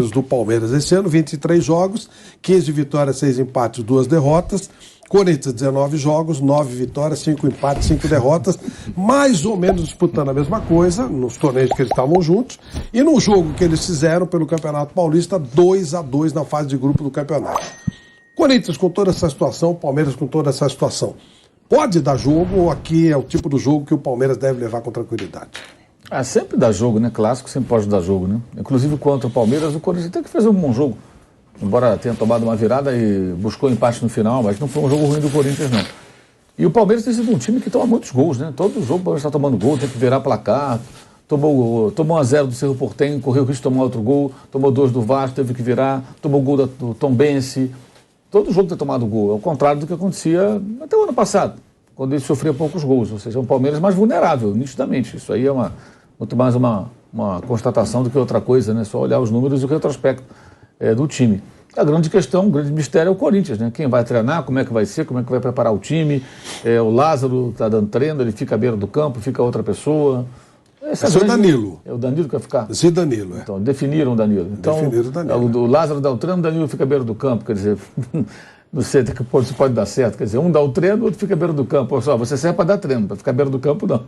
do Palmeiras esse ano, 23 jogos, 15 vitórias, 6 empates, 2 derrotas. Corinthians, 19 jogos, 9 vitórias, 5 empates, 5 derrotas, mais ou menos disputando a mesma coisa nos torneios que eles estavam juntos, e no jogo que eles fizeram pelo Campeonato Paulista, 2-2 na fase de grupo do campeonato. Corinthians com toda essa situação, Palmeiras com toda essa situação. Pode dar jogo ou aqui é o tipo do jogo que o Palmeiras deve levar com tranquilidade? Sempre dá jogo, né? Clássico sempre pode dar jogo, né? Inclusive contra o Palmeiras, o Corinthians tem que fazer um bom jogo. Embora tenha tomado uma virada e buscou empate no final, mas não foi um jogo ruim do Corinthians, não. E o Palmeiras tem sido um time que toma muitos gols, né? Todo jogo o Palmeiras está tomando gol, tem que virar placar. Tomou 1-0 do Cerro Porteño, correu o risco de tomar outro gol. Tomou 2 do Vasco, teve que virar. Tomou gol do Tombense. Todo jogo tem tomado gol. Ao contrário do que acontecia até o ano passado, quando ele sofria poucos gols. Ou seja, é um Palmeiras mais vulnerável, nitidamente. Isso aí é muito mais uma constatação do que outra coisa, né? Só olhar os números e o retrospecto do time. A grande questão, o grande mistério é o Corinthians, né? Quem vai treinar, como é que vai ser, como é que vai preparar o time. O Lázaro está dando treino, ele fica à beira do campo, fica outra pessoa. Esse é o Danilo. É o Danilo que vai ficar? Esse Danilo, Então, definiram o Danilo. Então, definiram o Danilo. O Lázaro dá o treino, o Danilo fica à beira do campo, quer dizer... Não sei até que ponto isso pode dar certo. Quer dizer, um dá o treino, o outro fica à beira do campo. Só, você serve para dar treino, para ficar à beira do campo, não.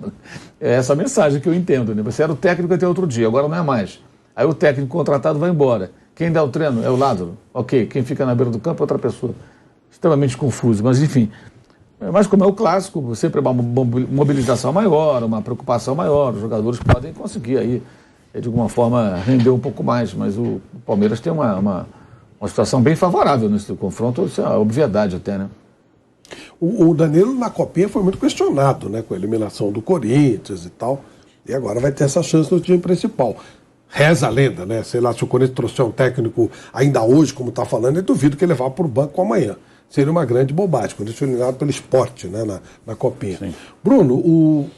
É essa a mensagem que eu entendo, né? Você era o técnico até outro dia, agora não é mais. Aí o técnico contratado vai embora. Quem dá o treino é o Lázaro. Ok, quem fica na beira do campo é outra pessoa. Extremamente confuso, mas enfim. Mas como é o clássico, sempre é uma mobilização maior, uma preocupação maior. Os jogadores podem conseguir aí, de alguma forma, render um pouco mais. Mas o Palmeiras tem uma situação bem favorável nesse confronto, isso é uma obviedade até, né? O Danilo na Copinha foi muito questionado, né? Com a eliminação do Corinthians e tal. E agora vai ter essa chance no time principal. Reza a lenda, né? Sei lá, se o Corinthians trouxer um técnico ainda hoje, como está falando, eu duvido que ele vá para o banco amanhã. Seria uma grande bobagem. O Corinthians foi eliminado pelo Sport, né? Na Copinha. Sim. Bruno,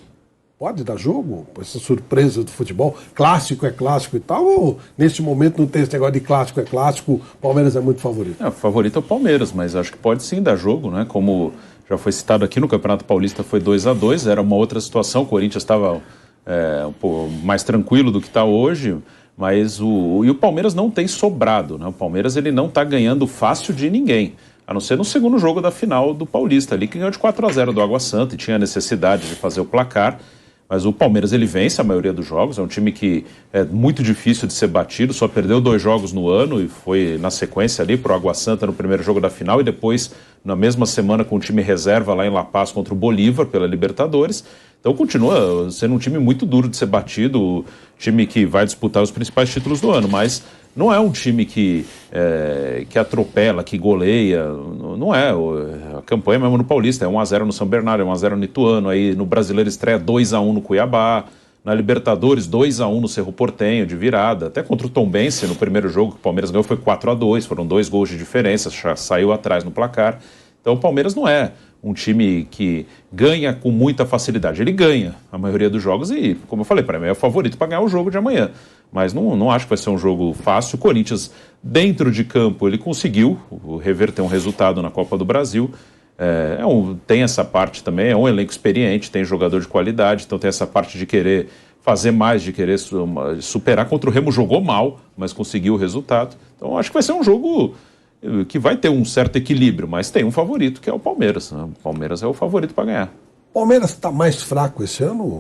pode dar jogo? Essa surpresa do futebol? Clássico é clássico e tal? Ou neste momento não tem esse negócio de clássico é clássico? O Palmeiras é muito favorito? O favorito é o Palmeiras, mas acho que pode sim dar jogo, né? Como já foi citado aqui no Campeonato Paulista, foi 2-2, era uma outra situação. O Corinthians estava um pouco mais tranquilo do que está hoje, mas o Palmeiras não tem sobrado, né? O Palmeiras ele não está ganhando fácil de ninguém. A não ser no segundo jogo da final do Paulista, ali que ganhou de 4-0 do Água Santa e tinha a necessidade de fazer o placar. Mas o Palmeiras ele vence a maioria dos jogos, é um time que é muito difícil de ser batido, só perdeu 2 jogos no ano e foi na sequência ali para o Água Santa no primeiro jogo da final e depois na mesma semana com o time reserva lá em La Paz contra o Bolívar pela Libertadores. Então continua sendo um time muito duro de ser batido, time que vai disputar os principais títulos do ano, mas não é um time que atropela, que goleia, não é. A campanha mesmo no Paulista é 1-0 no São Bernardo, é 1-0 no Ituano, aí no Brasileiro estreia 2-1 no Cuiabá, na Libertadores 2-1 no Cerro Porteño de virada, até contra o Tombense no primeiro jogo que o Palmeiras ganhou foi 4-2, foram 2 gols de diferença, já saiu atrás no placar. Então o Palmeiras não é um time que ganha com muita facilidade, ele ganha a maioria dos jogos e, como eu falei, para mim é o favorito para ganhar o jogo de amanhã. Mas não acho que vai ser um jogo fácil. O Corinthians, dentro de campo, ele conseguiu reverter um resultado na Copa do Brasil. Tem essa parte também, é um elenco experiente, tem jogador de qualidade, então tem essa parte de querer fazer mais, de querer superar. Contra o Remo jogou mal, mas conseguiu o resultado. Então acho que vai ser um jogo que vai ter um certo equilíbrio, mas tem um favorito, que é o Palmeiras, né? O Palmeiras é o favorito para ganhar. O Palmeiras está mais fraco esse ano?